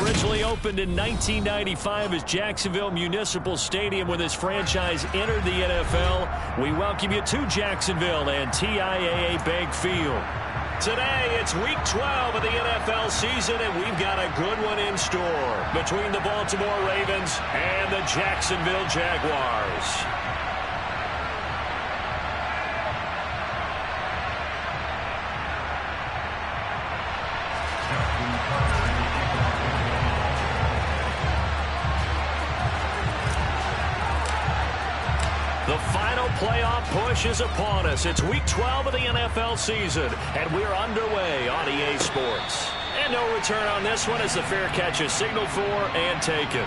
Originally opened in 1995 as Jacksonville Municipal Stadium when this franchise entered the NFL. We welcome you to Jacksonville and TIAA Bank Field. Today, it's Week 12 of the NFL season, and we've got a good one in store between the Baltimore Ravens and the Jacksonville Jaguars. The final playoff push is upon us. It's Week 12 of the NFL season, and we're underway on EA Sports. And no return on this one as the fair catch is signaled for and taken.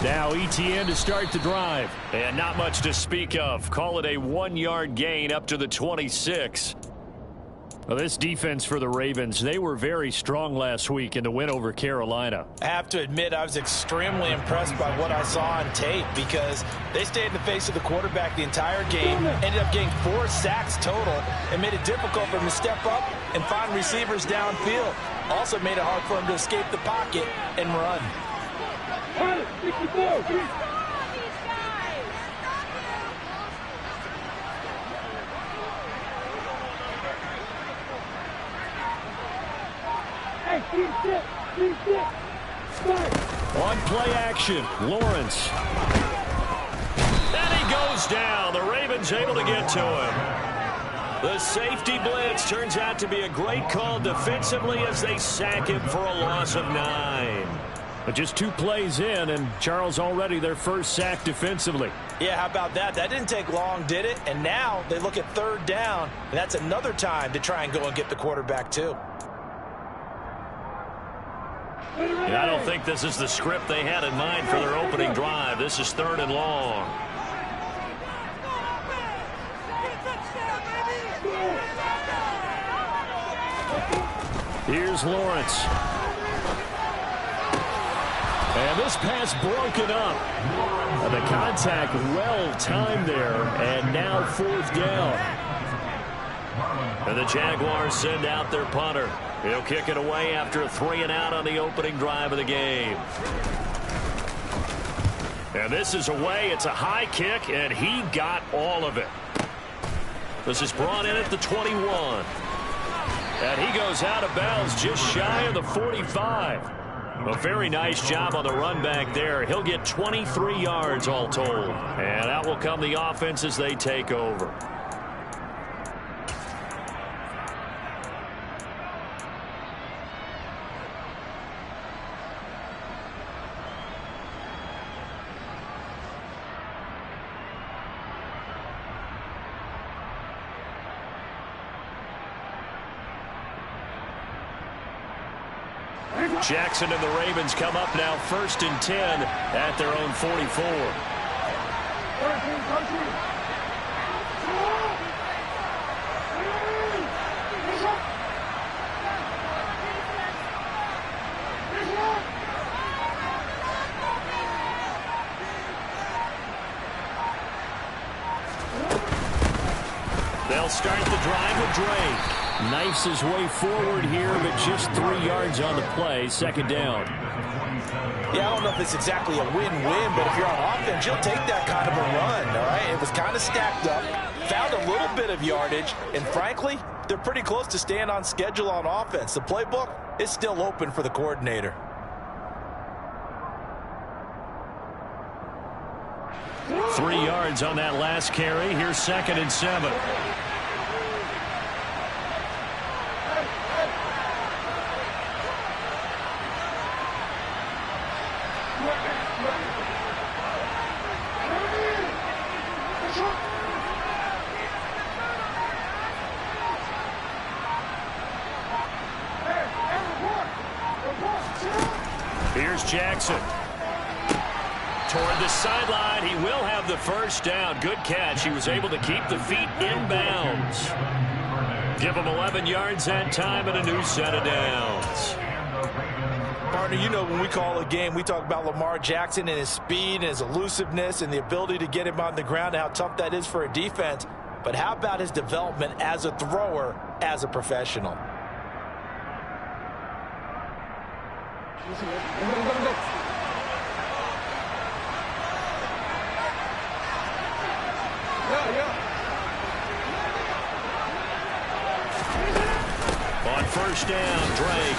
Now ETN to start the drive. And not much to speak of. Call it a 1-yard gain up to the 26. Well, this defense for the Ravens, they were very strong last week in the win over Carolina. I have to admit, I was extremely impressed by what I saw on tape because they stayed in the face of the quarterback the entire game, ended up getting 4 sacks total, and made it difficult for him to step up and find receivers downfield. Also made it hard for him to escape the pocket and run. On play action, Lawrence. And he goes down. The Ravens able to get to him. The safety blitz turns out to be a great call defensively as they sack him for a loss of 9. But just 2 plays in, and Charles already their first sack defensively. Yeah, how about that? That didn't take long, did it? And now they look at 3rd down, and that's another time to try and go and get the quarterback too. And I don't think this is the script they had in mind for their opening drive. This is 3rd and long. Here's Lawrence. And this pass broken up. And the contact well timed there. And now 4th down. And the Jaguars send out their punter. He'll kick it away after a 3-and-out on the opening drive of the game. And this is away. It's a high kick, and he got all of it. This is brought in at the 21. And he goes out of bounds just shy of the 45. A very nice job on the run back there. He'll get 23 yards all told. And out will come the offense as they take over. Jackson and the Ravens come up now 1st and 10 at their own 44. They'll start the drive with Drake. Knifes his way forward here, but just 3 yards on the play. 2nd down. Yeah, I don't know if it's exactly a win-win, but if you're on offense, you'll take that kind of a run, all right? It was kind of stacked up, found a little bit of yardage, and frankly, they're pretty close to staying on schedule on offense. The playbook is still open for the coordinator. Three yards on that last carry. Here's 2nd and 7. Jackson. Toward the sideline, he will have the first down. Good catch. He was able to keep the feet in bounds. Give him 11 yards that time and a new set of downs. Partner, you know when we call a game, we talk about Lamar Jackson and his speed and his elusiveness and the ability to get him on the ground and how tough that is for a defense. But how about his development as a thrower, as a professional? On first down, Drake.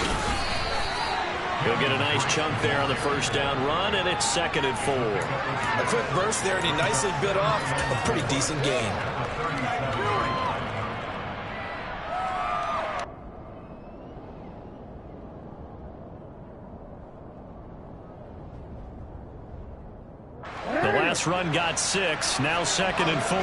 He'll get a nice chunk there on the first down run, and it's 2nd and 4. A quick burst there, and he nicely bit off a pretty decent gain. The last run got 6, now 2nd and 4.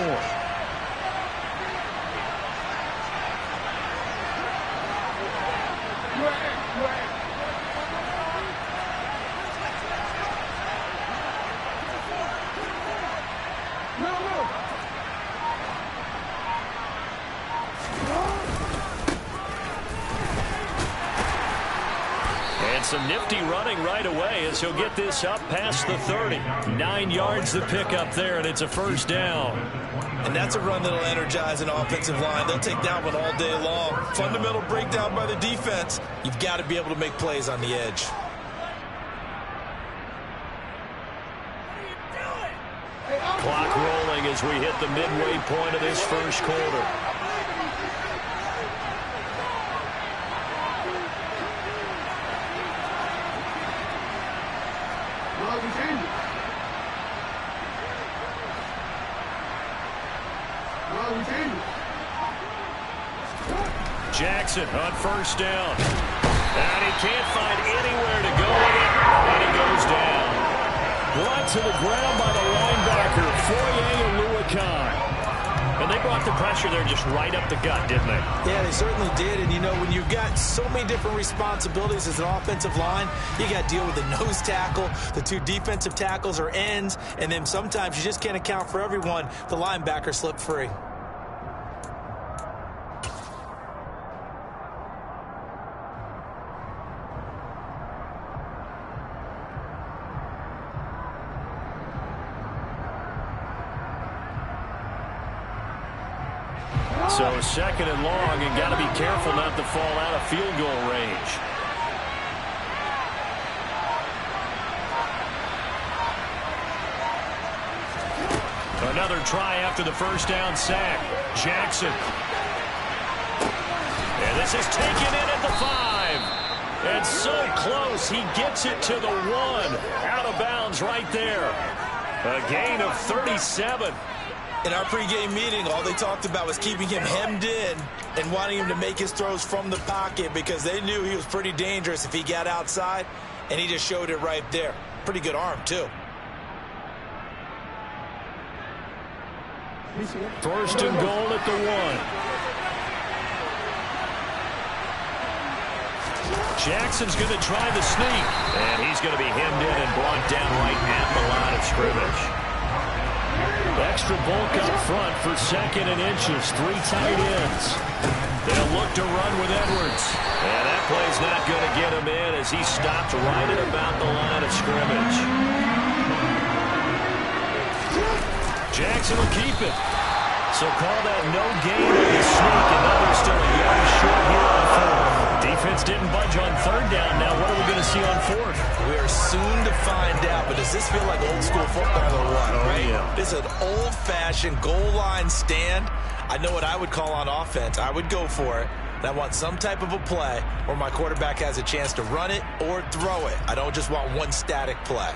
Some nifty running right away as he'll get this up past the 30. 9 yards the pickup there, and it's a first down. And that's a run that'll energize an offensive line. They'll take that one all day long. Fundamental breakdown by the defense. You've got to be able to make plays on the edge. Clock rolling as we hit the midway point of this first quarter. Jackson on first down. And he can't find anywhere to go with it. And he goes down. Brought to the ground by the linebacker, Foye Oluokun. And they brought the pressure there just right up the gut, didn't they? Yeah, they certainly did. And, you know, when you've got so many different responsibilities as an offensive line, you got to deal with the nose tackle, the 2 defensive tackles or ends, and then sometimes you just can't account for everyone. The linebacker slipped free. So 2nd and long, and got to be careful not to fall out of field goal range. Another try after the first down sack. Jackson. And this is taken in at the 5. And so close, he gets it to the 1. Out of bounds right there. A gain of 37. In our pregame meeting, all they talked about was keeping him hemmed in and wanting him to make his throws from the pocket because they knew he was pretty dangerous if he got outside, and he just showed it right there. Pretty good arm, too. First and goal at the 1. Jackson's going to try the sneak, and he's going to be hemmed in and brought down right at the line of scrimmage. Extra bulk up front for 2nd and inches. 3 tight ends. They'll look to run with Edwards. And that play's not going to get him in as he stopped right at about the line of scrimmage. Jackson will keep it. So call that no gain on the sneak, and now they're still a yard short here on 4th. Defense didn't budge on 3rd down. Now what are we going to see on 4th? We are soon to find out, but does this feel like old school football or what? Oh, right? Yeah. This is an old-fashioned goal line stand. I know what I would call on offense. I would go for it. And I want some type of a play where my quarterback has a chance to run it or throw it. I don't just want one static play.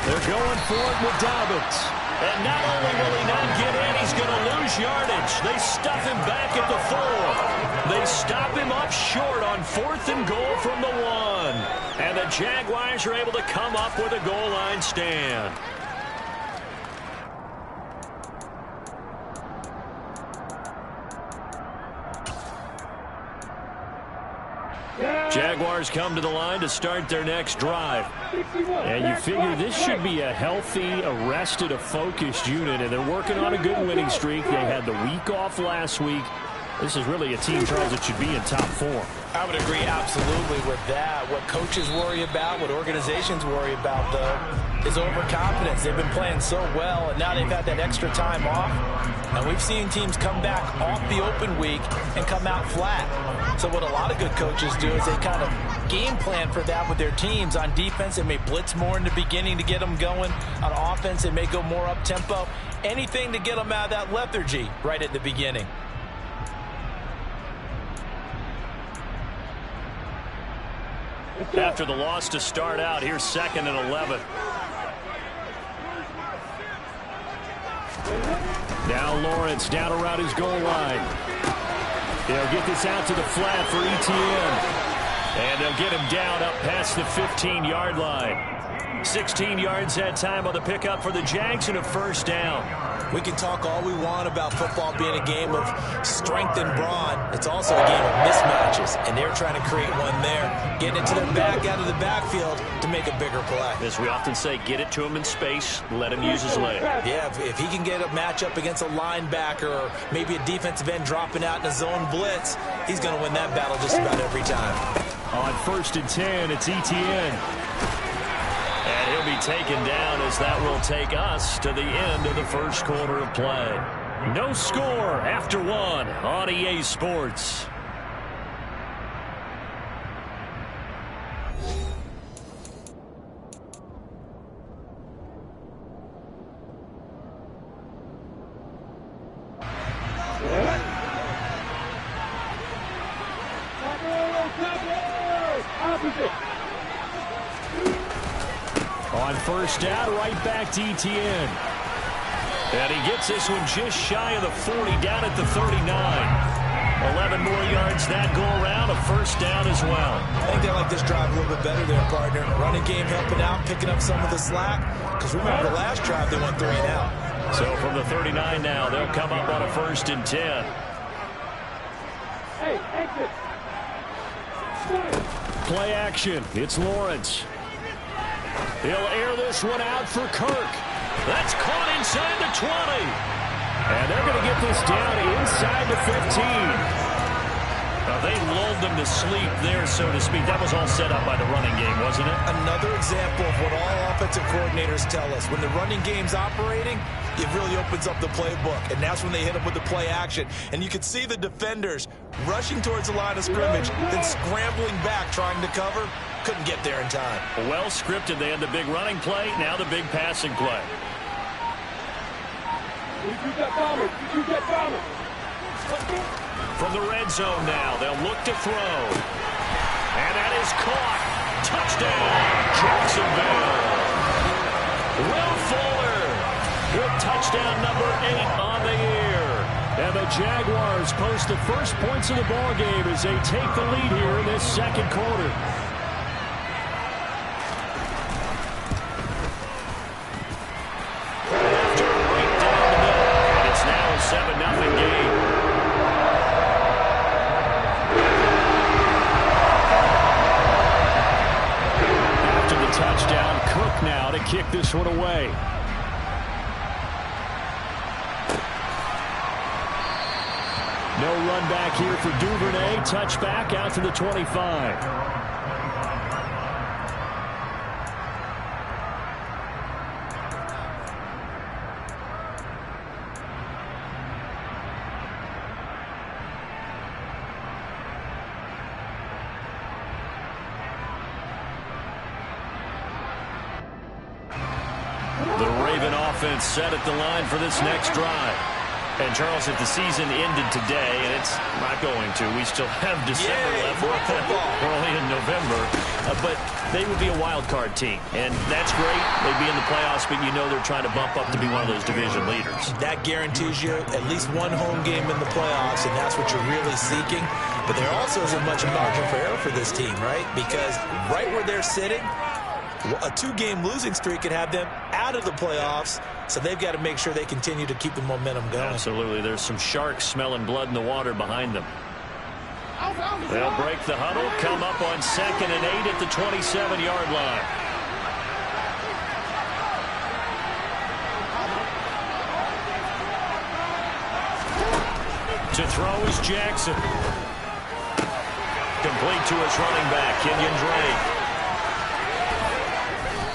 They're going for it with Dobbins. And not only will he not get in, he's going to lose yardage. They stuff him back at the 4. They stop him up short on 4th and goal from the 1. And the Jaguars are able to come up with a goal line stand. Jaguars come to the line to start their next drive. And you figure this should be a healthy, arrested, a focused unit, and they're working on a good winning streak. They had the week off last week. This is really a team, Charles, that should be in top 4. I would agree absolutely with that. What coaches worry about, what organizations worry about, though, is overconfidence. They've been playing so well, and now they've had that extra time off. And we've seen teams come back off the open week and come out flat. So what a lot of good coaches do is they kind of game plan for that with their teams. On defense, they may blitz more in the beginning to get them going. On offense, they may go more up-tempo. Anything to get them out of that lethargy right at the beginning. After the loss to start out, here's 2nd and 11. Now Lawrence down around his goal line. They'll get this out to the flat for Etienne. And they'll get him down up past the 15-yard line. 16 yards that time on the pickup for the Jags and a 1st down. We can talk all we want about football being a game of strength and brawn. It's also a game of mismatches, and they're trying to create one there, getting it to their back out of the backfield to make a bigger play. As we often say, get it to him in space, let him use his leg. Yeah, if he can get a matchup against a linebacker or maybe a defensive end dropping out in a zone blitz, he's going to win that battle just about every time. On 1st and 10, it's Etienne. And he'll be taken down as that will take us to the end of the 1st quarter of play. No score after 1 on EA Sports. On 1st down, right back to Etienne. And he gets this one just shy of the 40, down at the 39. 11 more yards that go around, a 1st down as well. I think they like this drive a little bit better there, partner. Running game helping out, picking up some of the slack. Because remember, the last drive they went 3 and out. So from the 39 now, they'll come up on a 1st and 10. Hey, exit. Play action. It's Lawrence. He'll air this one out for Kirk. That's caught inside the 20. And they're going to get this down inside the 15. They lulled them to sleep there, so to speak. That was all set up by the running game, wasn't it? Another example of what all offensive coordinators tell us. When the running game's operating, it really opens up the playbook. And that's when they hit them with the play action. And you can see the defenders rushing towards the line of scrimmage, then scrambling back, trying to cover. Couldn't get there in time. Well scripted. They had the big running play, now the big passing play. From the red zone now, they'll look to throw. And that is caught. Touchdown, Jacksonville. Will Fuller with touchdown number 8 on the year. And the Jaguars post the first points of the ball game as they take the lead here in this 2nd quarter. After right down the middle, and it's now a 7-0 game. After the touchdown, Cook now to kick this one away. No run back here for Duvernay. Touchback out to the 25. The Raven offense set at the line for this next drive. And, Charles, if the season ended today, and it's not going to, we still have December left. We're only in November. but they would be a wild card team, and that's great. They'd be in the playoffs, but you know they're trying to bump up to be one of those division leaders. That guarantees you at least one home game in the playoffs, and that's what you're really seeking. But there also isn't much margin for error for this team, right? Because right where they're sitting, a 2-game losing streak could have them out of the playoffs, so they've got to make sure they continue to keep the momentum going. Absolutely. There's some sharks smelling blood in the water behind them. They'll break the huddle, come up on 2nd and 8 at the 27-yard line. To throw is Jackson. Complete to his running back, Kenyon Drake.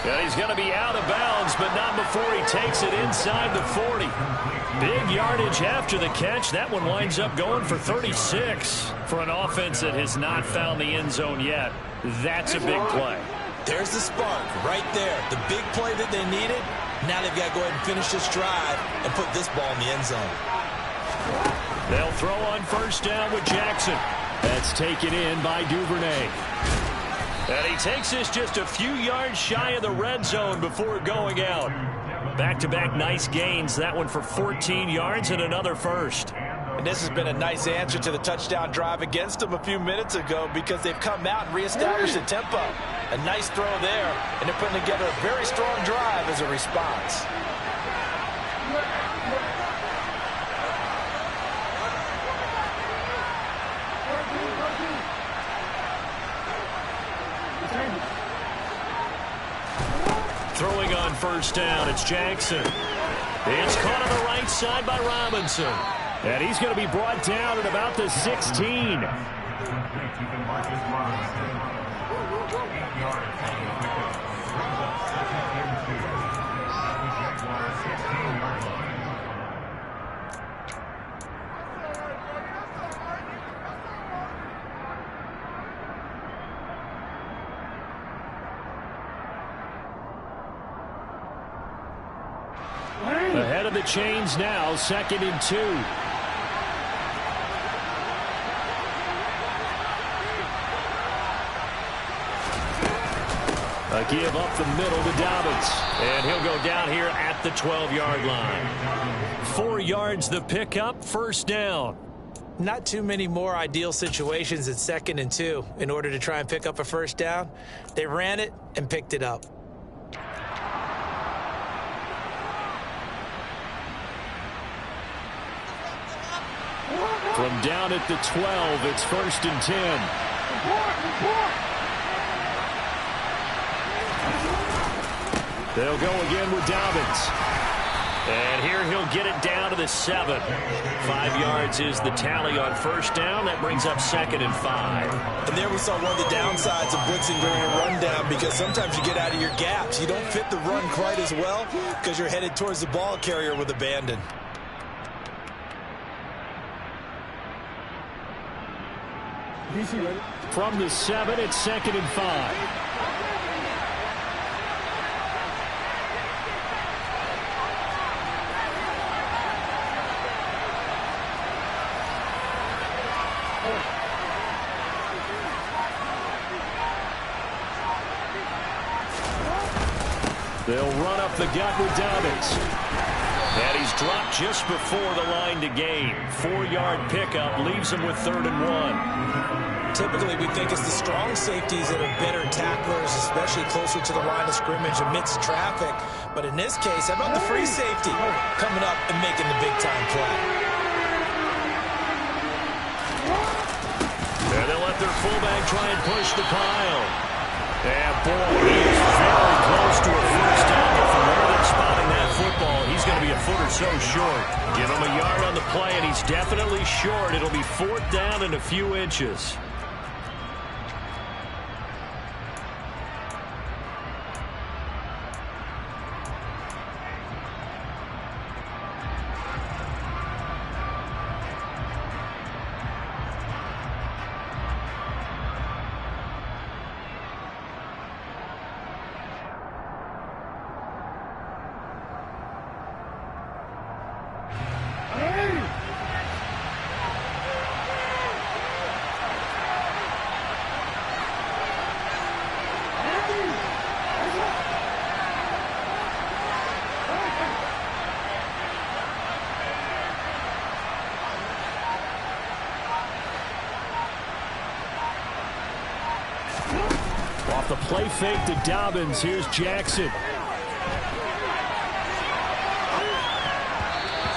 And he's going to be out of bounds, but not before he takes it inside the 40. Big yardage after the catch. That one winds up going for 36. For an offense that has not found the end zone yet, that's a big play. There's the spark right there. The big play that they needed. Now they've got to go ahead and finish this drive and put this ball in the end zone. They'll throw on 1st down with Jackson. That's taken in by Duvernay. And he takes this just a few yards shy of the red zone before going out. Back-to-back nice gains. That one for 14 yards and another first. And this has been a nice answer to the touchdown drive against them a few minutes ago because they've come out and reestablished the tempo. A nice throw there, and they're putting together a very strong drive as a response. Throwing on 1st down, it's Jackson. It's caught on the right side by Robinson. And he's going to be brought down at about the 16. Ahead of the chains now, 2nd and 2. A give up the middle to Dobbins. And he'll go down here at the 12-yard line. 4 yards the pickup, 1st down. Not too many more ideal situations at 2nd and 2 in order to try and pick up a 1st down. They ran it and picked it up. From down at the 12, it's 1st and 10. They'll go again with Dobbins. And here he'll get it down to the 7. 5 yards is the tally on 1st down. That brings up 2nd and 5. And there we saw one of the downsides of blitzing during a rundown because sometimes you get out of your gaps. You don't fit the run quite as well because you're headed towards the ball carrier with abandon. From the 7, it's 2nd and 5. They'll run up the gut with Dobbins. And he's dropped just before the line to gain. 4-yard pickup leaves him with 3rd and 1. Typically, we think it's the strong safeties that are better tacklers, especially closer to the line of scrimmage amidst traffic. But in this case, how about the free safety coming up and making the big-time play? And they'll let their fullback try and push the pile. And, boy, he is very close to a 1st down. But from where they're spotting that football, he's going to be a foot or so short. Give him a yard on the play, and he's definitely short. It'll be 4th down and a few inches. Off the play fake to Dobbins. Here's Jackson.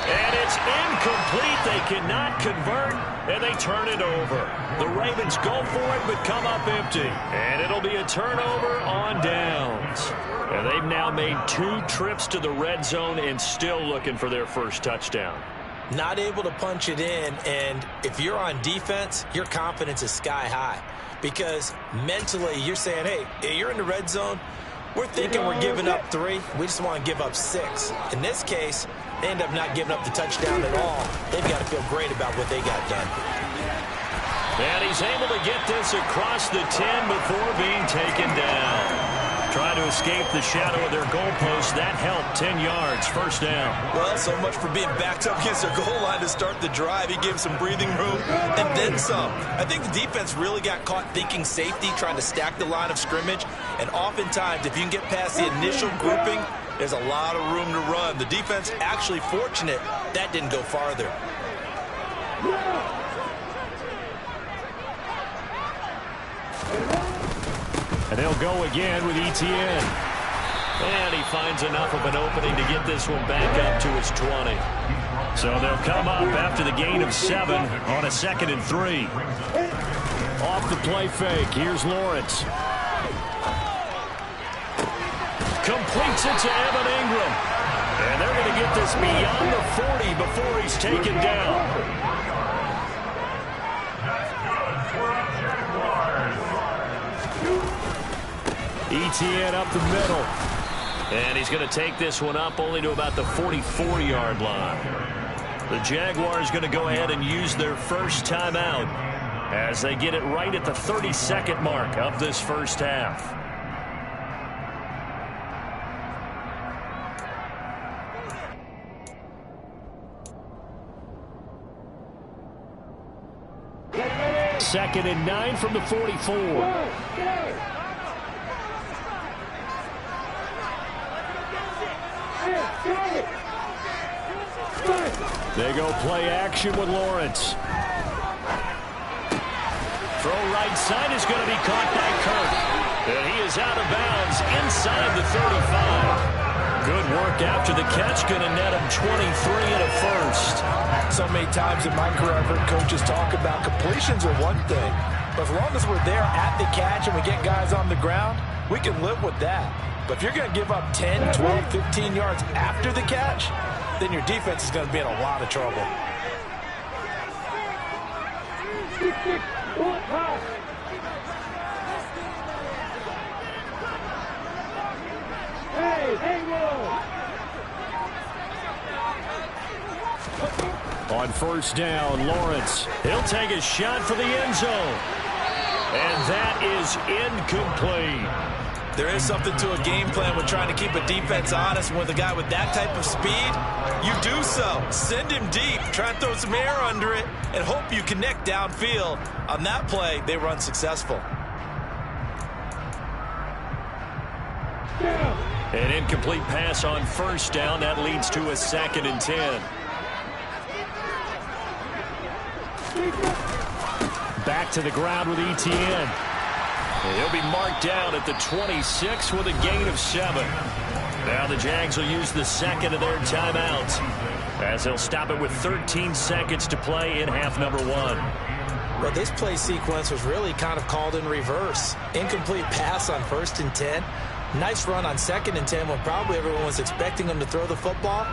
And it's incomplete. They cannot convert, and they turn it over. The Ravens go for it, but come up empty. And it'll be a turnover on downs. And they've now made 2 trips to the red zone and still looking for their first touchdown. Not able to punch it in, and if you're on defense, your confidence is sky high. Because mentally, you're saying, hey, you're in the red zone. We're thinking we're giving up 3. We just want to give up 6. In this case, they end up not giving up the touchdown at all. They've got to feel great about what they got done. And he's able to get this across the 10 before being taken down. Trying to escape the shadow of their goalpost. That helped. 10 yards, first down. Well, so much for being backed up against their goal line to start the drive. He gave some breathing room and then some. I think the defense really got caught thinking safety, trying to stack the line of scrimmage. And oftentimes, if you can get past the initial grouping, there's a lot of room to run. The defense actually fortunate that didn't go farther. And they'll go again with Etienne. And he finds enough of an opening to get this one back up to his 20. So they'll come up after the gain of 7 on a 2nd and 3. Off the play fake. Here's Lawrence. Completes it to Evan Ingram. And they're going to get this beyond the 40 before he's taken down. Etienne up the middle. And he's going to take this one up only to about the 44-yard line. The Jaguars going to go ahead and use their first timeout as they get it right at the 32nd mark of this first half. Second and 9 from the 44. They go play action with Lawrence. Throw right side is going to be caught by Kirk. And he is out of bounds inside the 35. Good work after the catch. Going to net him 23 and a first. So many times in my career I've heard coaches talk about completions are one thing. But as long as we're there at the catch and we get guys on the ground, we can live with that. But if you're going to give up 10, 12, 15 yards after the catch, then your defense is going to be in a lot of trouble. On first down, Lawrence. He'll take a shot for the end zone. And that is incomplete. There is something to a game plan with trying to keep a defense honest. With a guy with that type of speed, you do so. Send him deep. Try and throw some air under it and hope you connect downfield. On that play, they were unsuccessful. An incomplete pass on first down. That leads to a 2nd and 10. Back to the ground with Etienne. And he'll be marked down at the 26 with a gain of 7. Now the Jags will use the 2nd of their timeouts as they'll stop it with 13 seconds to play in half number 1. Well, this play sequence was really kind of called in reverse. Incomplete pass on 1st and 10. Nice run on 2nd and 10 when probably everyone was expecting them to throw the football.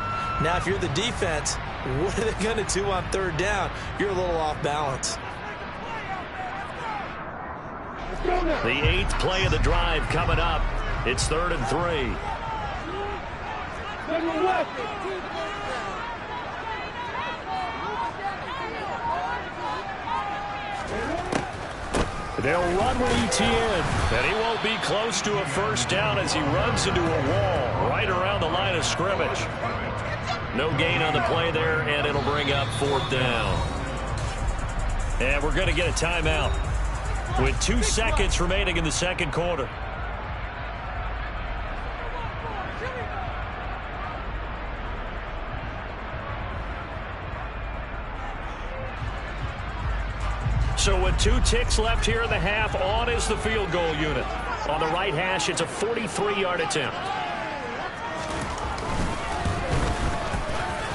Now, if you're the defense, what are they going to do on 3rd down? You're a little off balance. The 8th play of the drive coming up. It's 3rd and 3. They'll run with Etienne. And he won't be close to a first down as he runs into a wall right around the line of scrimmage. No gain on the play there, and it'll bring up 4th down. And we're going to get a timeout with 2 seconds remaining in the 2nd quarter. So with 2 ticks left here in the half, on is the field goal unit. On the right hash, it's a 43-yard attempt.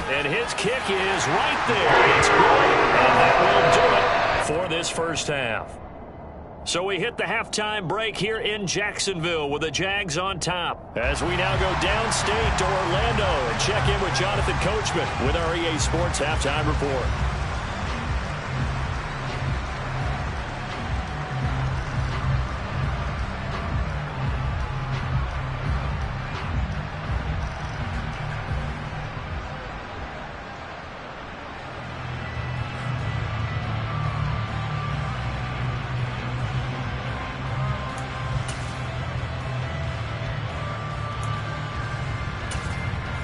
And his kick is right there. It's good, and that will do it for this first half. So we hit the halftime break here in Jacksonville with the Jags on top. As we now go downstate to Orlando and check in with Jonathan Coachman with our EA Sports Halftime Report.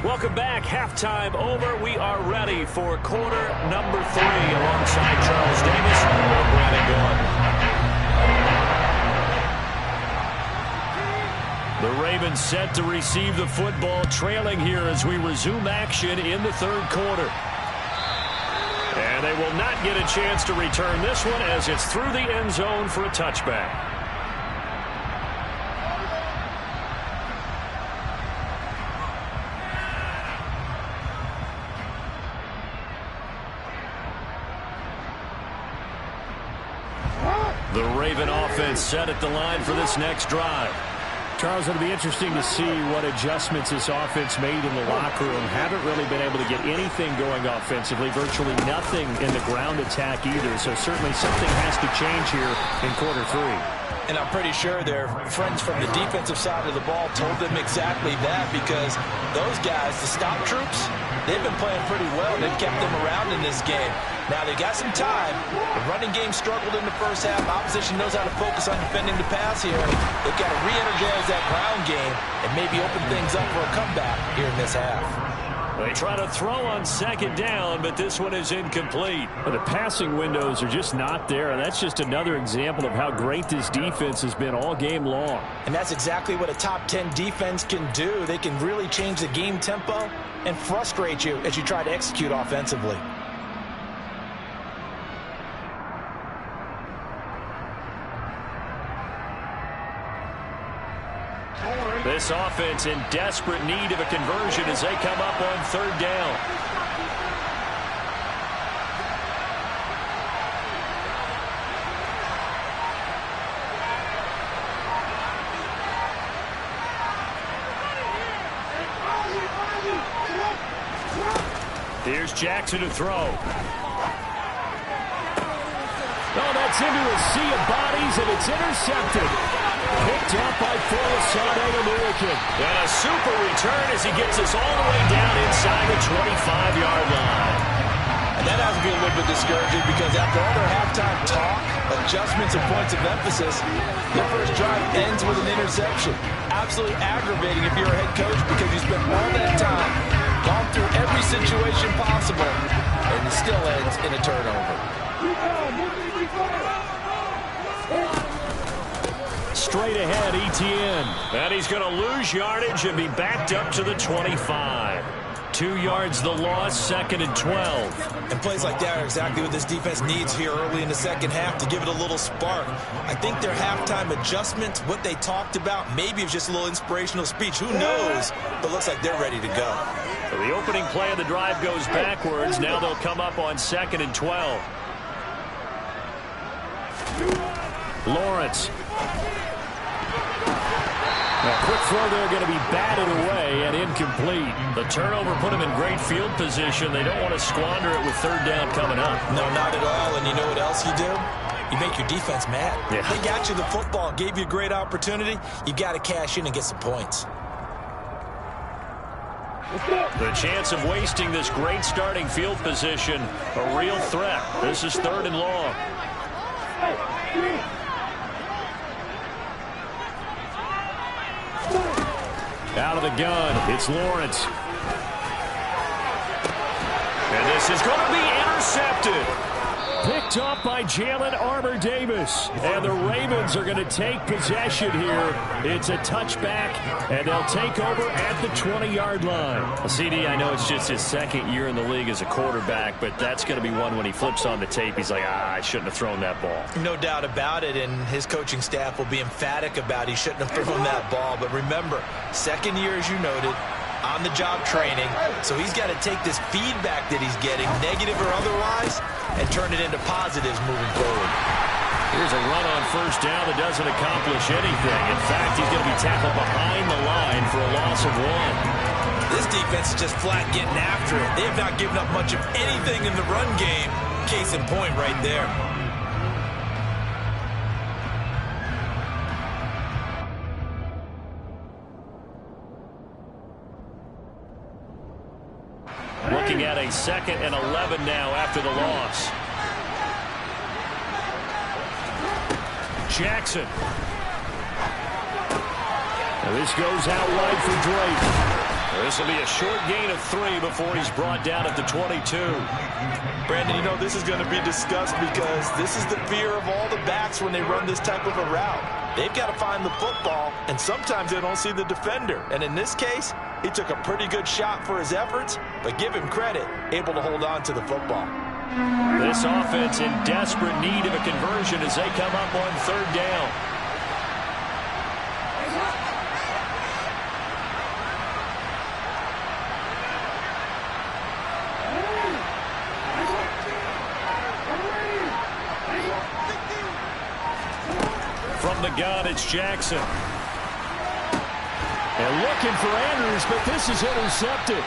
Welcome back. Halftime over. We are ready for quarter number 3 alongside Charles Davis and Brandon Gaudin. The Ravens set to receive the football, trailing here as we resume action in the third quarter. And they will not get a chance to return this one as it's through the end zone for a touchback. The Raven offense set at the line for this next drive. Charles, it'll be interesting to see what adjustments this offense made in the locker room. Haven't really been able to get anything going offensively, virtually nothing in the ground attack either. So certainly something has to change here in quarter 3. And I'm pretty sure their friends from the defensive side of the ball told them exactly that, because those guys, the stop troops, they've been playing pretty well. They've kept them around in this game. Now, they got some time. The running game struggled in the first half. Opposition knows how to focus on defending the pass here. They've got to re-energize that ground game and maybe open things up for a comeback here in this half. They try to throw on second down, but this one is incomplete. Well, the passing windows are just not there. That's just another example of how great this defense has been all game long. And that's exactly what a top 10 defense can do. They can really change the game tempo and frustrate you as you try to execute offensively. This offense in desperate need of a conversion as they come up on third down. Here's Jackson to throw. Oh, that's into a sea of bodies, and it's intercepted. Picked up by Folasade American. And a super return as he gets us all the way down inside the 25-yard line. And that has to be a little bit discouraging, because after all their halftime talk, adjustments, and points of emphasis, their first drive ends with an interception. Absolutely aggravating if you're a head coach, because you spent all that time, gone through every situation possible, and it still ends in a turnover. Straight ahead, Etienne. And he's going to lose yardage and be backed up to the 25. 2 yards the loss, 2nd and 12. And plays like that are exactly what this defense needs here early in the second half to give it a little spark. I think their halftime adjustments, what they talked about, maybe it's just a little inspirational speech. Who knows? But looks like they're ready to go. So the opening play of the drive goes backwards. Now they'll come up on 2nd and 12. Lawrence. A quick throw there, going to be batted away and incomplete. The turnover put them in great field position. They don't want to squander it with third down coming up. No, not at all. And you know what else you do? You make your defense mad. Yeah. They got you the football, gave you a great opportunity. You got to cash in and get some points. The chance of wasting this great starting field position, a real threat. This is 3rd and long. Out of the gun, it's Lawrence. And this is going to be intercepted. Picked off by Jalen Armour-Davis. And the Ravens are going to take possession here. It's a touchback, and they'll take over at the 20-yard line. CD, I know it's just his second year in the league as a quarterback, but that's going to be one when he flips on the tape. He's like, I shouldn't have thrown that ball. No doubt about it, and his coaching staff will be emphatic about he shouldn't have thrown that ball. But remember, second year, as you noted, on-the-job training, so he's got to take this feedback that he's getting, negative or otherwise, and turn it into positives moving forward. Here's a run on first down that doesn't accomplish anything. In fact, he's going to be tackled behind the line for a loss of 1. This defense is just flat getting after it. They have not given up much of anything in the run game. Case in point right there. Looking at a 2nd and 11 now after the loss. Jackson. Now this goes out wide for Drake. This will be a short gain of 3 before he's brought down at the 22. Brandon, you know, this is going to be discussed because this is the fear of all the backs when they run this type of a route. They've got to find the football, and sometimes they don't see the defender. And in this case, he took a pretty good shot for his efforts, but give him credit, able to hold on to the football. This offense in desperate need of a conversion as they come up on 3rd down. From the gun, it's Jackson. And looking for Andrews, but this is intercepted.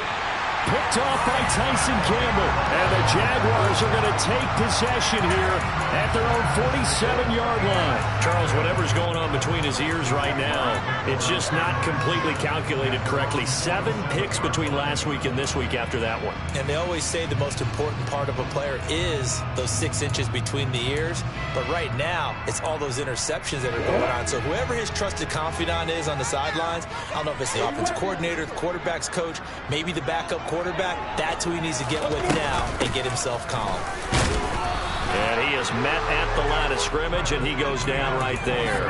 Picked off by Tyson Campbell. And the Jaguars are going to take possession here at their own 47-yard line. Charles, whatever's going on between his ears right now, it's just not completely calculated correctly. 7 picks between last week and this week after that one. And they always say the most important part of a player is those 6 inches between the ears. But right now, it's all those interceptions that are going on. So whoever his trusted confidant is on the sidelines, I don't know if it's the offensive coordinator, the quarterback's coach, maybe the backup quarterback, that's who he needs to get with now and get himself calm. And he is met at the line of scrimmage, and he goes down right there.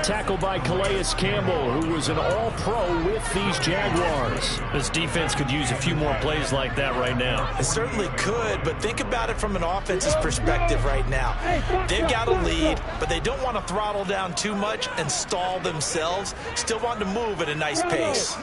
Tackled by Calais Campbell, who was an all-pro with these Jaguars. This defense could use a few more plays like that right now. It certainly could, but think about it from an offense's perspective right now. They've got a lead, but they don't want to throttle down too much and stall themselves. Still want to move at a nice pace.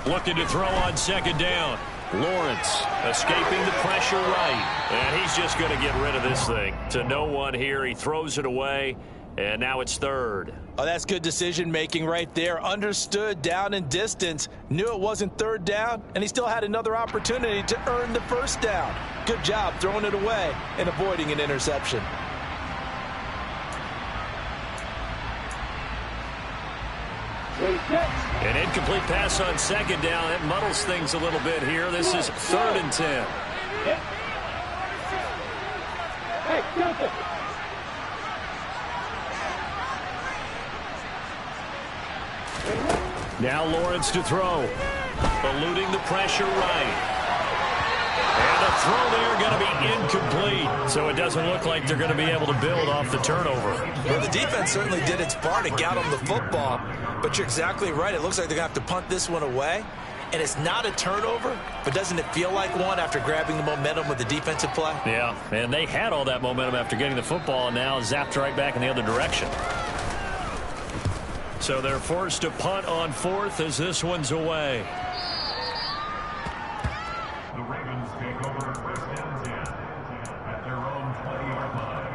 Looking to throw on 2nd down. Lawrence escaping the pressure right. And he's just going to get rid of this thing. To no one here. He throws it away. And now it's 3rd. Oh, that's good decision-making right there. Understood down and distance. Knew it wasn't 3rd down, and he still had another opportunity to earn the 1st down. Good job throwing it away and avoiding an interception. An incomplete pass on 2nd down. That muddles things a little bit here. This is 3rd and 10. Now Lawrence to throw. Eluding the pressure right. And a throw there going to be incomplete. So it doesn't look like they're going to be able to build off the turnover. Well, the defense certainly did its part to get on the football. But you're exactly right. It looks like they're going to have to punt this one away. And it's not a turnover, but doesn't it feel like one after grabbing the momentum with the defensive play? Yeah, and they had all that momentum after getting the football and now zapped right back in the other direction. So they're forced to punt on 4th as this one's away. The Ravens take over 1st and 10 at their own 20-yard line.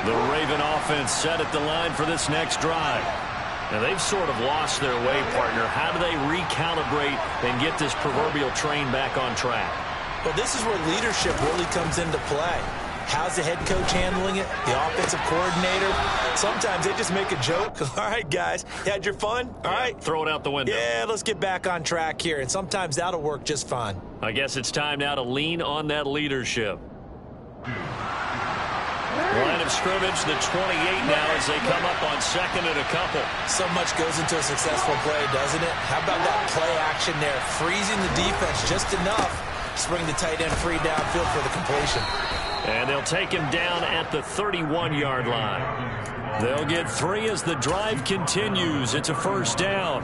The Raven offense set at the line for this next drive. Now, they've sort of lost their way, partner. How do they recalibrate and get this proverbial train back on track? Well, this is where leadership really comes into play. How's the head coach handling it? The offensive coordinator? Sometimes they just make a joke. All right, guys, you had your fun? All right. Throw it out the window. Yeah, let's get back on track here, and sometimes that'll work just fine. I guess it's time now to lean on that leadership. Line of scrimmage, the 28 now as they come up on second and a couple. So much goes into a successful play, doesn't it? How about that play action there? Freezing the defense just enough to bring the tight end free downfield for the completion. And they'll take him down at the 31-yard line. They'll get 3 as the drive continues. It's a first down.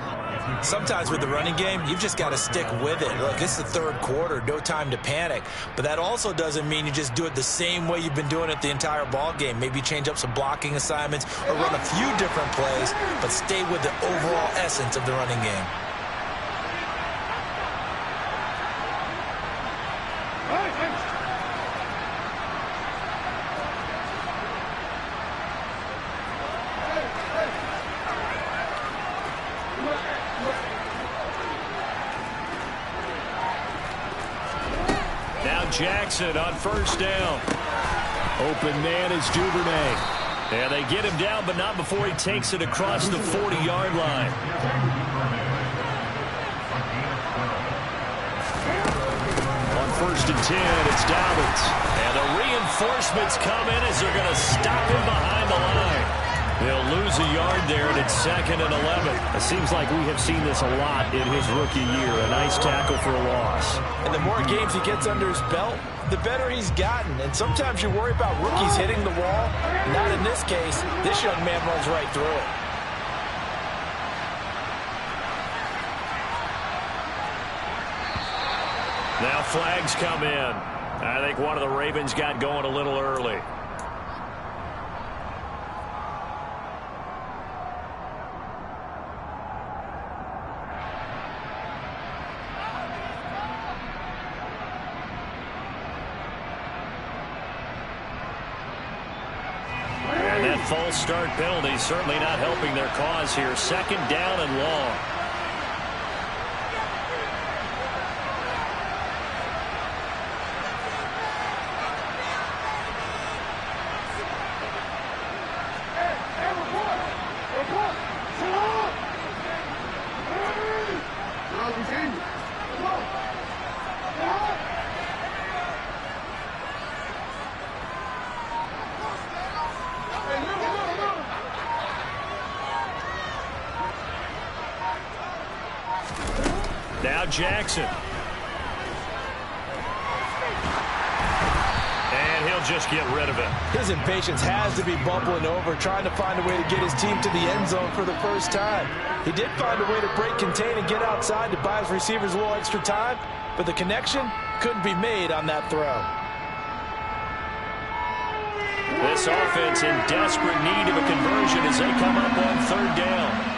Sometimes with the running game, you've just got to stick with it. Look, it's the third quarter, no time to panic. But that also doesn't mean you just do it the same way you've been doing it the entire ball game. Maybe change up some blocking assignments or run a few different plays, but stay with the overall essence of the running game. Jackson on first down. Open man is Duvernay. And they get him down, but not before he takes it across the 40-yard line. On first and 10, it's Dobbins. And the reinforcements come in as they're going to stop him behind the line. They'll lose a yard there, and it's second and 11. It seems like we have seen this a lot in his rookie year. A nice tackle for a loss. And the more games he gets under his belt, the better he's gotten. And sometimes you worry about rookies hitting the wall. Not in this case. This young man runs right through it. Now flags come in. I think one of the Ravens got going a little early. False start penalty certainly not helping their cause here. Second down and long. Now Jackson. And he'll just get rid of it. His impatience has to be bubbling over, trying to find a way to get his team to the end zone for the first time. He did find a way to break contain and get outside to buy his receivers a little extra time, but the connection couldn't be made on that throw. This offense in desperate need of a conversion as they come up on third down.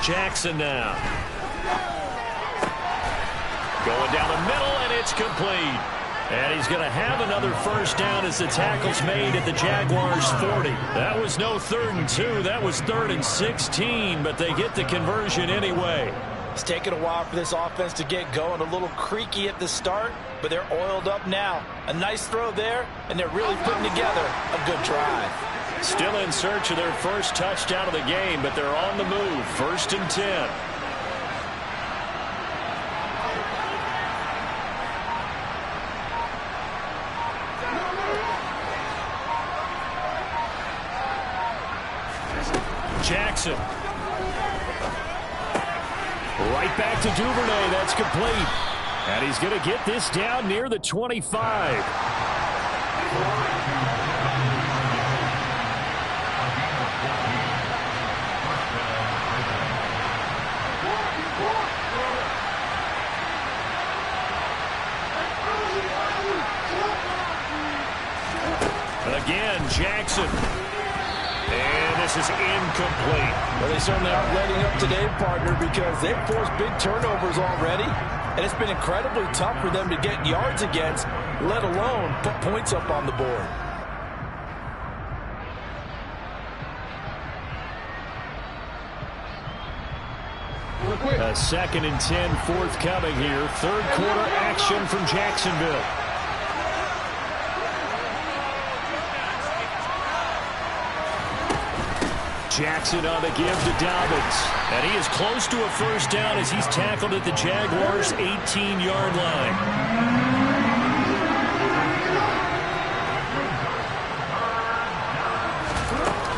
Jackson now. Going down the middle, and it's complete. And he's going to have another first down as the tackle's made at the Jaguars' 40. That was no 3rd and 2. That was 3rd and 16, but they get the conversion anyway. It's taken a while for this offense to get going. A little creaky at the start, but they're oiled up now. A nice throw there, and they're really putting together a good drive. Still in search of their first touchdown of the game, but they're on the move. 1st and 10. Jackson. Right back to Duvernay. That's complete. And he's going to get this down near the 25. Again, Jackson. And this is incomplete. Well, they certainly aren't letting up today, partner, because they've forced big turnovers already. And it's been incredibly tough for them to get yards against, let alone put points up on the board. A 2nd and 10 forthcoming here. Third quarter action from Jacksonville. Jackson on the give to Dobbins. And he is close to a first down as he's tackled at the Jaguars' 18-yard line.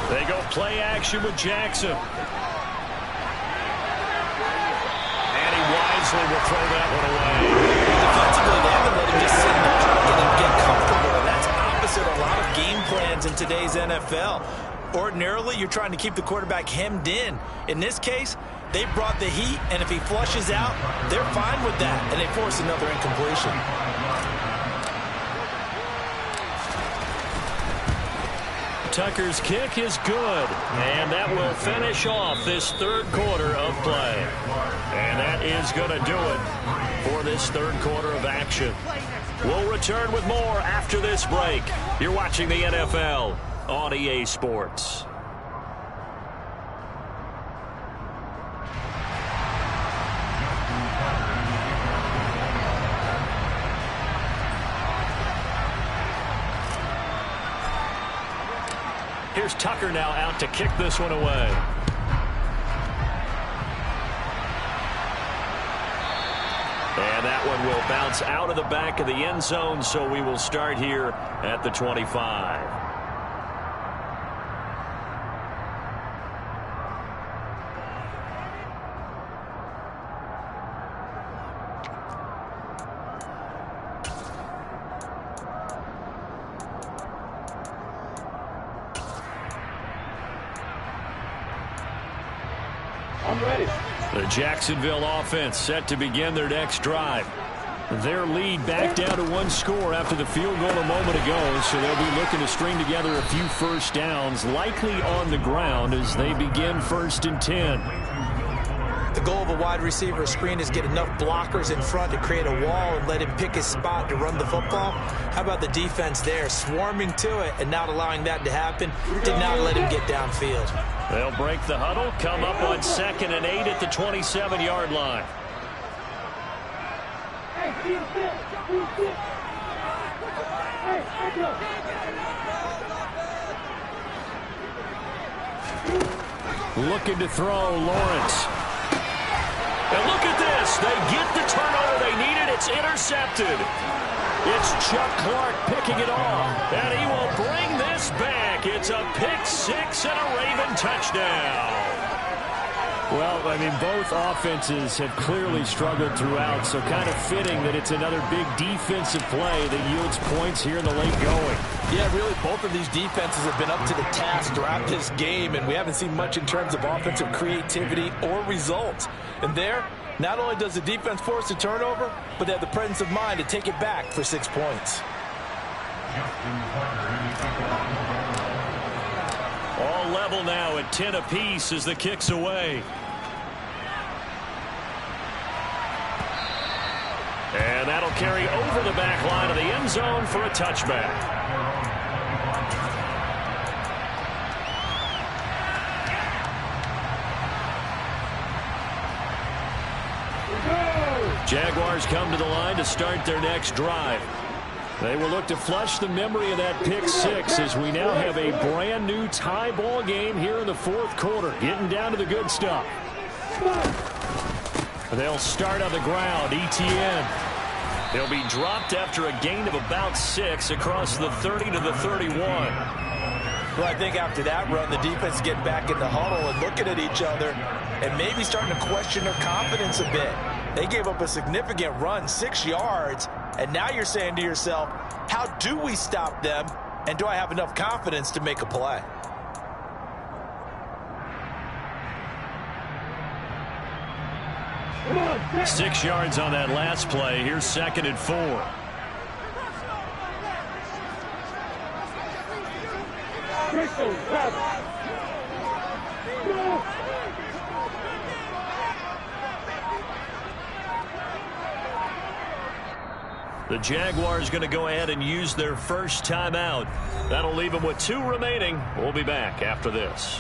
They go play action with Jackson. And he wisely will throw that one away. Defensively, they haven't let him just sit in the pocket and get comfortable. And that's opposite a lot of game plans in today's NFL. Ordinarily, you're trying to keep the quarterback hemmed in. In this case, they brought the heat, and if he flushes out, they're fine with that, and they force another incompletion. Tucker's kick is good, and that will finish off this third quarter of play. And that is going to do it for this third quarter of action. We'll return with more after this break. You're watching the NFL on EA Sports. Here's Tucker now out to kick this one away. And that one will bounce out of the back of the end zone, so we will start here at the 25. The Jacksonville offense set to begin their next drive. Their lead back down to one score after the field goal a moment ago, so they'll be looking to string together a few first downs, likely on the ground as they begin 1st and 10. The goal of a wide receiver screen is get enough blockers in front to create a wall and let him pick his spot to run the football. How about the defense there, swarming to it and not allowing that to happen? Did not let him get downfield. They'll break the huddle, come up on 2nd and 8 at the 27-yard line. Looking to throw, Lawrence. And look at this. They get the turnover they needed. It's intercepted. It's Chuck Clark picking it off. And he will bring this back. It's a pick six and a Raven touchdown. Well, I mean, both offenses have clearly struggled throughout, so kind of fitting that it's another big defensive play that yields points here in the late going. Yeah, really, both of these defenses have been up to the task throughout this game, and we haven't seen much in terms of offensive creativity or results. And there, not only does the defense force a turnover, but they have the presence of mind to take it back for 6 points. All level now at 10 apiece as the kick's away. And that'll carry over the back line of the end zone for a touchback. Jaguars come to the line to start their next drive. They will look to flush the memory of that pick six as we now have a brand new tie ball game here in the fourth quarter, getting down to the good stuff. They'll start on the ground. Etienne. They'll be dropped after a gain of about 6 across the 30 to the 31. Well, I think after that run, the defense is getting back in the huddle and looking at each other and maybe starting to question their confidence a bit. They gave up a significant run, 6 yards, and now you're saying to yourself, how do we stop them, and do I have enough confidence to make a play? Come on, 6 yards on that last play. Here's 2nd and 4. The Jaguars going to go ahead and use their first timeout. That'll leave them with 2 remaining. We'll be back after this.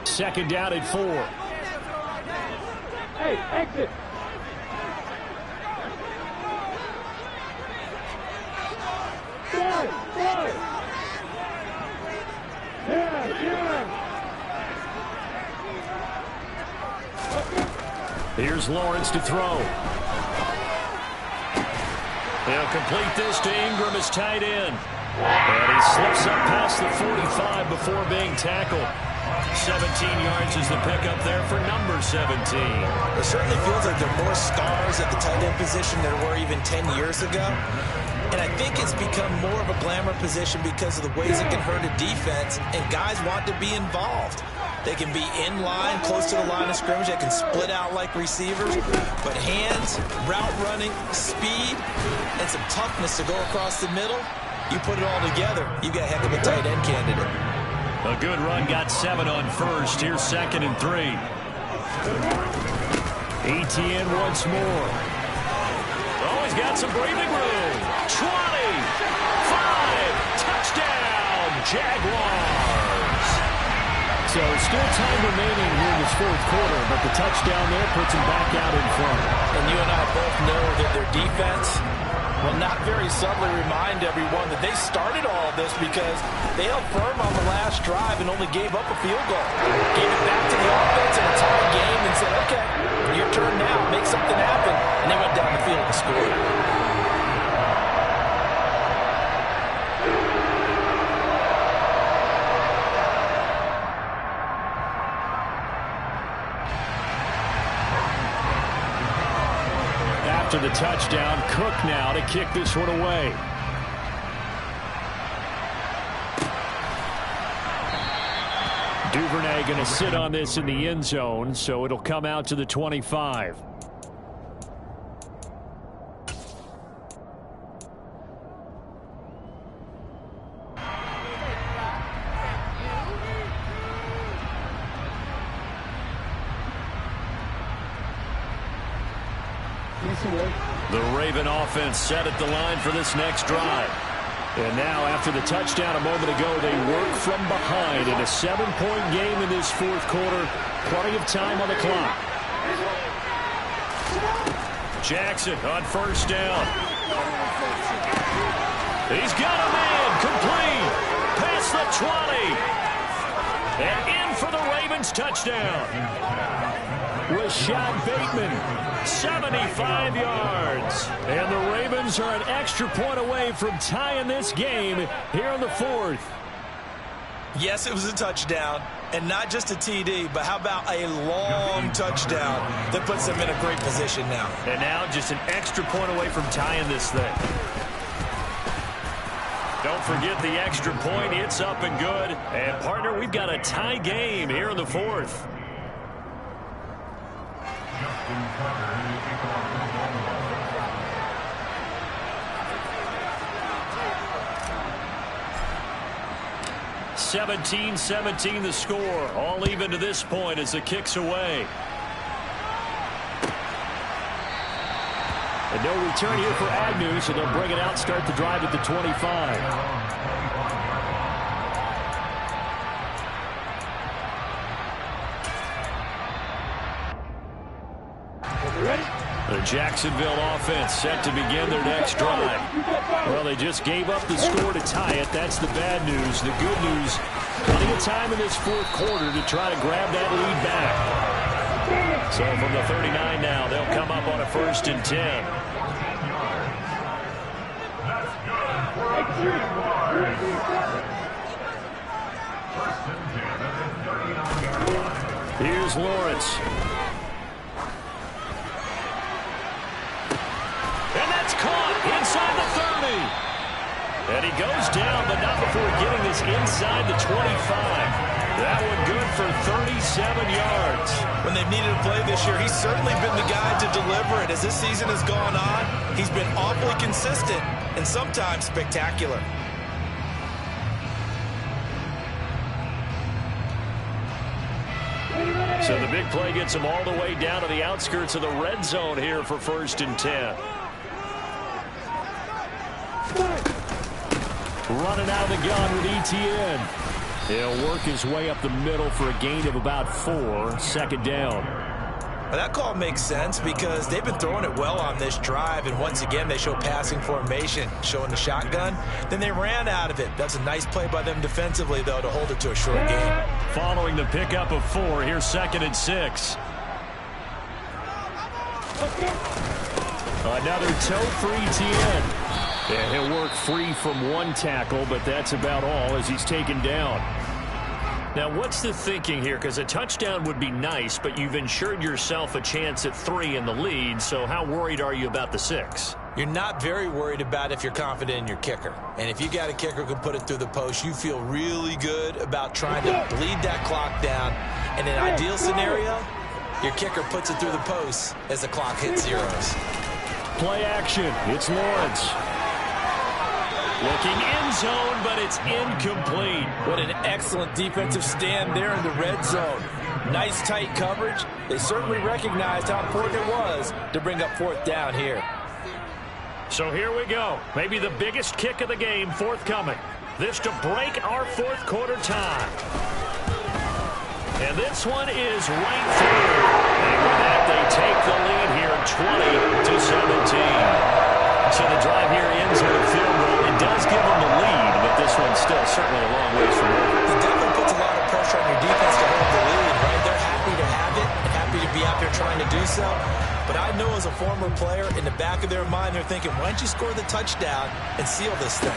Second down at 4. Hey, exit. Here's Lawrence to throw. He'll complete this to Ingram as tight end. And he slips up past the 45 before being tackled. 17 yards is the pickup there for number 17. It certainly feels like there are more stars at the tight end position than there were even 10 years ago. And I think it's become more of a glamour position because of the ways it can hurt a defense, and guys want to be involved. They can be in line, close to the line of scrimmage. They can split out like receivers. But hands, route running, speed, and some toughness to go across the middle, you put it all together, you've got a heck of a tight end candidate. A good run, got 7 on first. Here's 2nd and 3. ETN once more. Oh, he's got some breathing room. 20, 5, touchdown, Jaguars. So still time remaining here in this 4th quarter, but the touchdown there puts him back out in front. And you and I both know that their defense will not very subtly remind everyone that they started all of this because they held firm on the last drive and only gave up a field goal. Gave it back to the offense in a tie game and said, okay, your turn now, make something happen. And they went down the field and scored. After the touchdown, Cook now to kick this one away. Duvernay going to sit on this in the end zone, so it'll come out to the 25. The Raven offense set at the line for this next drive. And now, after the touchdown a moment ago, they work from behind in a 7-point game in this 4th quarter. Plenty of time on the clock. Jackson on first down. He's got a man complete. Past the 20. And in for the Ravens touchdown. Rashad Bateman. 75 yards. And the Ravens are an extra point away from tying this game here in the 4th. Yes, it was a touchdown, and not just a TD, but how about a long touchdown that puts them in a great position now. And now just an extra point away from tying this thing. Don't forget the extra point. It's up and good. And, partner, we've got a tie game here in the 4th. 17-17 the score. All even to this point as the kick's away. And no return here for Agnew, so they'll bring it out, start the drive at the 25. The Jacksonville offense set to begin their next drive. Well, they just gave up the score to tie it. That's the bad news. The good news, plenty of time in this 4th quarter to try to grab that lead back. So from the 39 now, they'll come up on a 1st and 10. Here's Lawrence. Inside the 30. And he goes down, but not before getting this inside the 25. That one good for 37 yards. When they've needed a play this year, he's certainly been the guy to deliver it. As this season has gone on, he's been awfully consistent and sometimes spectacular. So the big play gets him all the way down to the outskirts of the red zone here for 1st and 10. Running out of the gun with Etienne. He'll work his way up the middle for a gain of about 4, 2nd down. Well, that call makes sense because they've been throwing it well on this drive, and once again they show passing formation, showing the shotgun. Then they ran out of it. That's a nice play by them defensively, though, to hold it to a short gain. Following the pickup of 4, here's 2nd and 6. Another toe for Etienne. And he'll work free from 1 tackle, but that's about all as he's taken down. Now, what's the thinking here? Because a touchdown would be nice, but you've ensured yourself a chance at 3 in the lead, so how worried are you about the 6? You're not very worried about if you're confident in your kicker. And if you got a kicker who can put it through the post, you feel really good about trying to bleed that clock down. In an ideal scenario, your kicker puts it through the post as the clock hits zeros. Play action. It's Lawrence. Looking end zone, but it's incomplete. What an excellent defensive stand there in the red zone. Nice tight coverage. They certainly recognized how important it was to bring up 4th down here. So here we go. Maybe the biggest kick of the game forthcoming. This to break our 4th quarter tie. And this one is right through. And with that, they take the lead here 20-17. So the drive here ends with a field goal. It does give them the lead, but this one's still certainly a long ways from over. It definitely puts a lot of pressure on your defense to hold the lead, right? They're happy to have it and happy to be out there trying to do so. But I know as a former player, in the back of their mind, they're thinking, why don't you score the touchdown and seal this thing?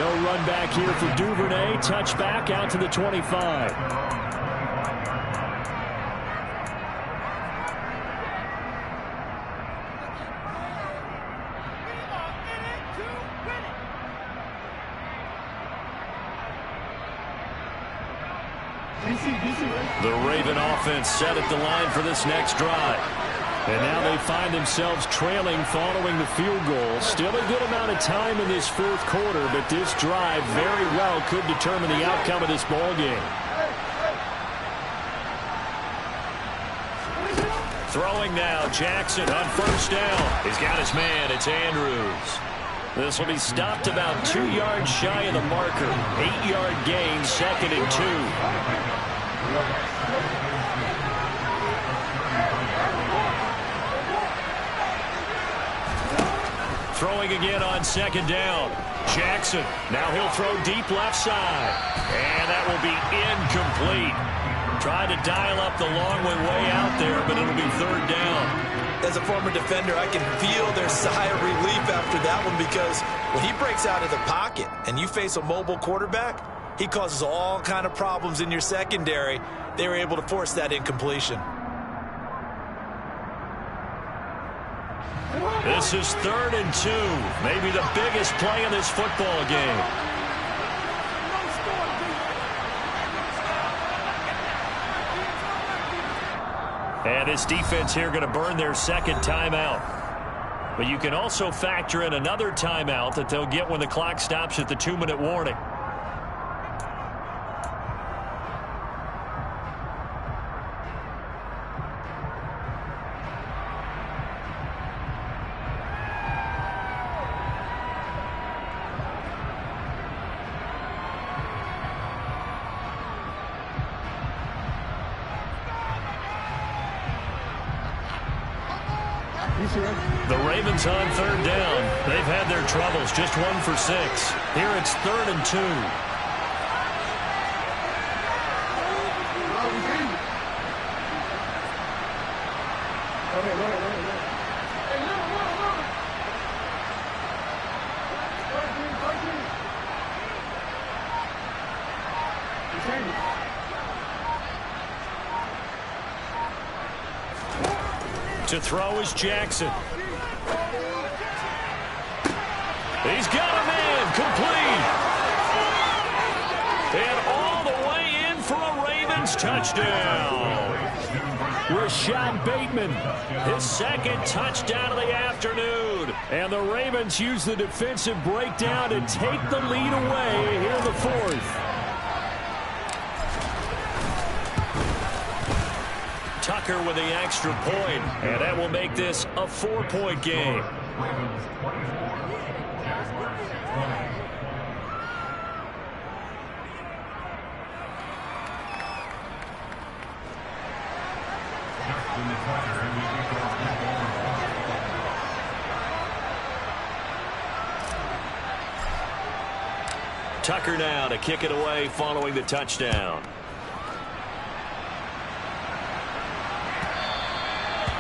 No run back here for Duvernay. Touchback out to the 25. The Raven offense set at the line for this next drive. And now they find themselves trailing following the field goal. Still a good amount of time in this 4th quarter, but this drive very well could determine the outcome of this ball game. Throwing now, Jackson on 1st down. He's got his man, it's Andrews. This will be stopped about 2 yards shy of the marker. 8-yard gain, 2nd and 2. Throwing again on 2nd down. Jackson, now he'll throw deep left side. And that will be incomplete. Tried to dial up the long way out there, but it'll be 3rd down. As a former defender, I can feel their sigh of relief after that one because when he breaks out of the pocket and you face a mobile quarterback, he causes all kind of problems in your secondary. They were able to force that incompletion. This is 3rd and 2. Maybe the biggest play in this football game. And this defense here going to burn their 2nd timeout. But you can also factor in another timeout that they'll get when the clock stops at the 2-minute warning. The Ravens on 3rd down. They've had their troubles, just 1 for 6. Here it's 3rd and 2. To throw is Jackson. He's got a man, complete. touchdown. Rashad Bateman, his second touchdown of the afternoon. And the Ravens use the defensive breakdown to take the lead away here in the fourth. Tucker with the extra point, and that will make this a 4-point game. Ravens 24, Jaguars 20. Tucker now to kick it away following the touchdown.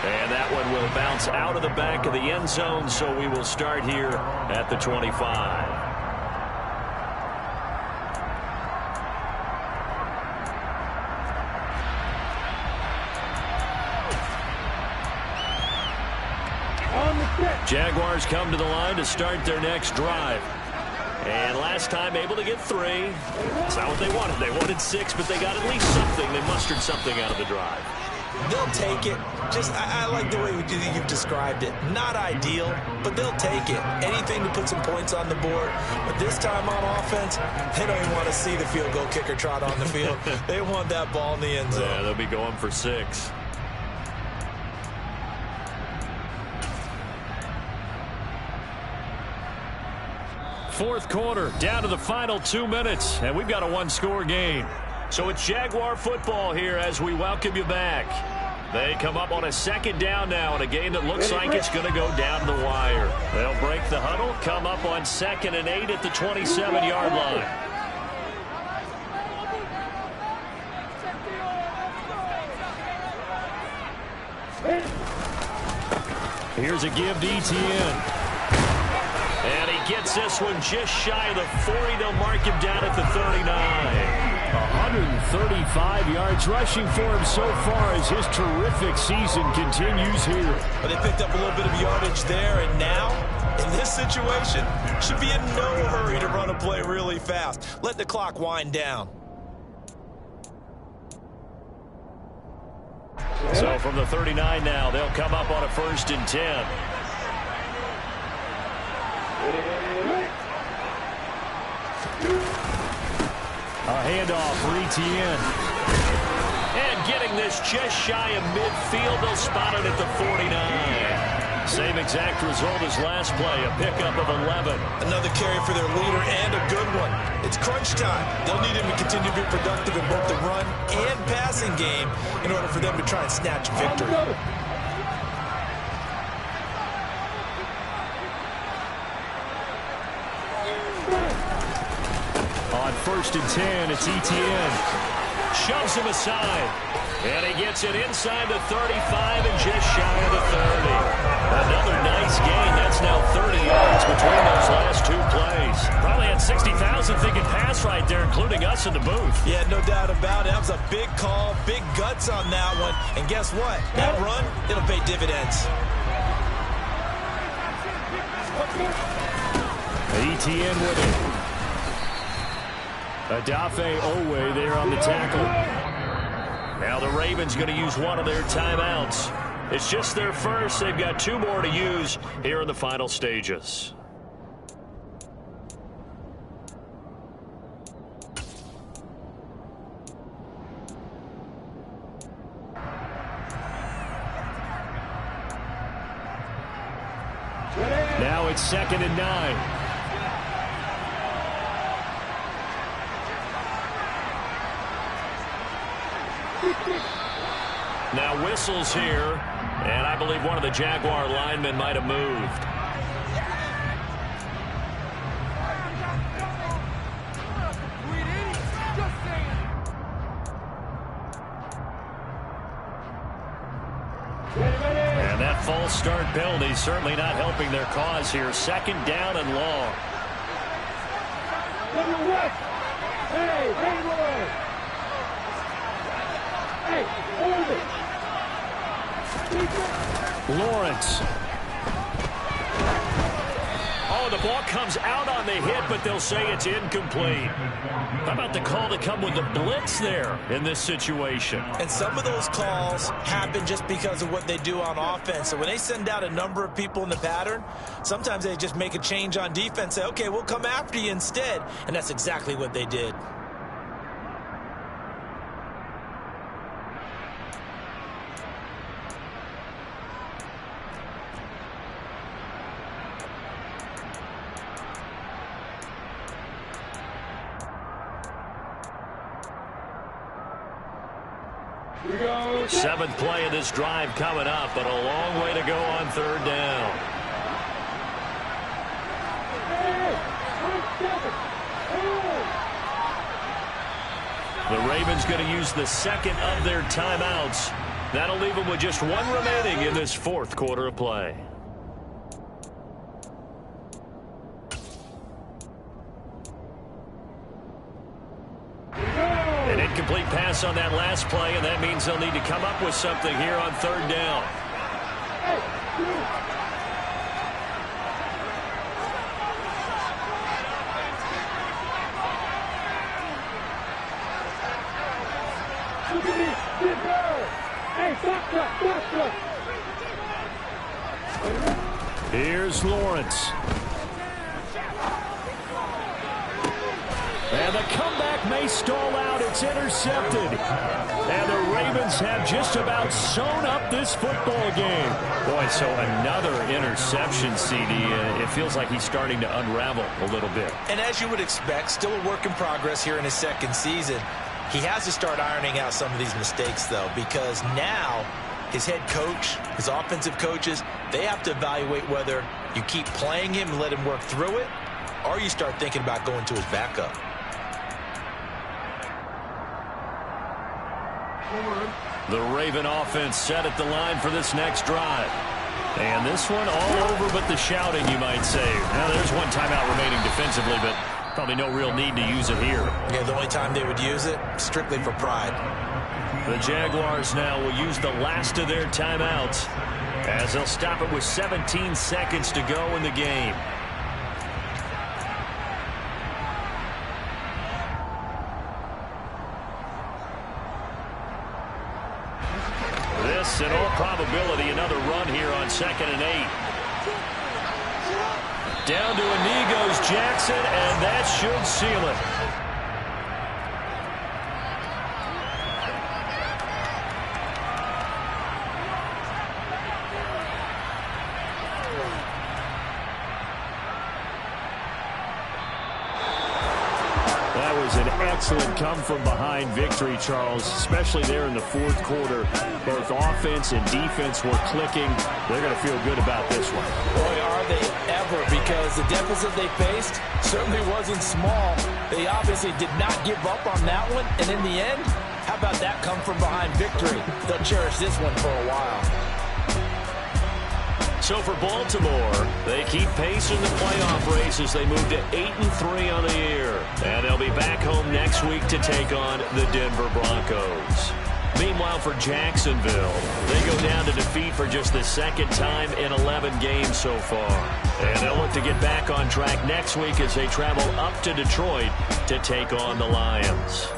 And that one will bounce out of the back of the end zone, so we will start here at the 25. Jaguars come to the line to start their next drive. And last time able to get 3. That's not what they wanted. They wanted 6, but they got at least something. They mustered something out of the drive. They'll take it. Just, I like the way you've described it. Not ideal, but they'll take it. Anything to put some points on the board. But this time on offense, they don't even want to see the field goal kicker trot on the field. They want that ball in the end zone. Yeah, they'll be going for 6. Fourth quarter, down to the final 2 minutes, and we've got a 1-score game. So it's Jaguar football here as we welcome you back. They come up on a second down now in a game that looks like it's going to go down the wire. They'll break the huddle, come up on 2nd and 8 at the 27-yard line. Here's a give to Etienne. And he gets this one just shy of the 40. They'll mark him down at the 39. 135 yards rushing for him so far as his terrific season continues here. But they picked up a little bit of yardage there, and now, in this situation, should be in no hurry to run a play really fast. Let the clock wind down. So from the 39 now, they'll come up on a 1st and 10. A handoff for Etienne. And getting this just shy of midfield, they'll spot it at the 49. Same exact result as last play, a pickup of 11. Another carry for their leader and a good one. It's crunch time. They'll need him to continue to be productive in both the run and passing game in order for them to try and snatch a victory. On 1st and 10, it's Etienne. Shoves him aside. And he gets it inside the 35 and just shy of the 30. Another nice gain. That's now 30 yards between those last 2 plays. Probably had 60,000 thinking pass right there, including us in the booth. Yeah, no doubt about it. That was a big call, big guts on that one. And guess what? That run, it'll pay dividends. Etienne with it. Odafe Owe there on the tackle. Now the Ravens going to use one of their timeouts. It's just their first. They've got 2 more to use here in the final stages. Now it's 2nd and 9. Now whistles here, and I believe one of the Jaguar linemen might have moved. And that false start penalty certainly not helping their cause here. 2nd down and long. Lawrence. Oh, The ball comes out on the hit, but they'll say it's incomplete. How about the call to come with the blitz there in this situation? And some of those calls happen just because of what they do on offense. So when they send out a number of people in the pattern, sometimes they just make a change on defense, say, okay, we'll come after you instead. And that's exactly what they did. Seventh play of this drive coming up, but a long way to go on third down. The Ravens going to use the second of their timeouts. That'll leave them with just one remaining in this fourth quarter of play. An incomplete pass on that last play, and that means they'll need to come up with something here on third down. Here's Lawrence. And the comeback may stall out. It's intercepted. And the Ravens have just about sewn up this football game. Boy, so another interception, CD. It feels like he's starting to unravel a little bit. And as you would expect, still a work in progress here in his second season. He has to start ironing out some of these mistakes, though, because now his head coach, his offensive coaches, they have to evaluate whether you keep playing him and let him work through it, or you start thinking about going to his backup. The Raven offense set at the line for this next drive. And this one all over but the shouting, you might say. Now, there's one timeout remaining defensively, but probably no real need to use it here. Yeah, the only time they would use it, strictly for pride. The Jaguars now will use the last of their timeouts as they'll stop it with 17 seconds to go in the game. This, in all probability, another run here on 2nd and 8. Down to a knee goes Jackson, and that should seal it. Excellent come-from-behind victory, Charles, especially there in the fourth quarter. Both offense and defense were clicking. They're going to feel good about this one. Boy, are they ever, because the deficit they faced certainly wasn't small. They obviously did not give up on that one, and in the end, how about that come-from-behind victory? They'll cherish this one for a while. So for Baltimore, they keep pace in the playoff race as they move to 8-3 on the year. And they'll be back home next week to take on the Denver Broncos. Meanwhile, for Jacksonville, they go down to defeat for just the second time in 11 games so far. And they'll look to get back on track next week as they travel up to Detroit to take on the Lions.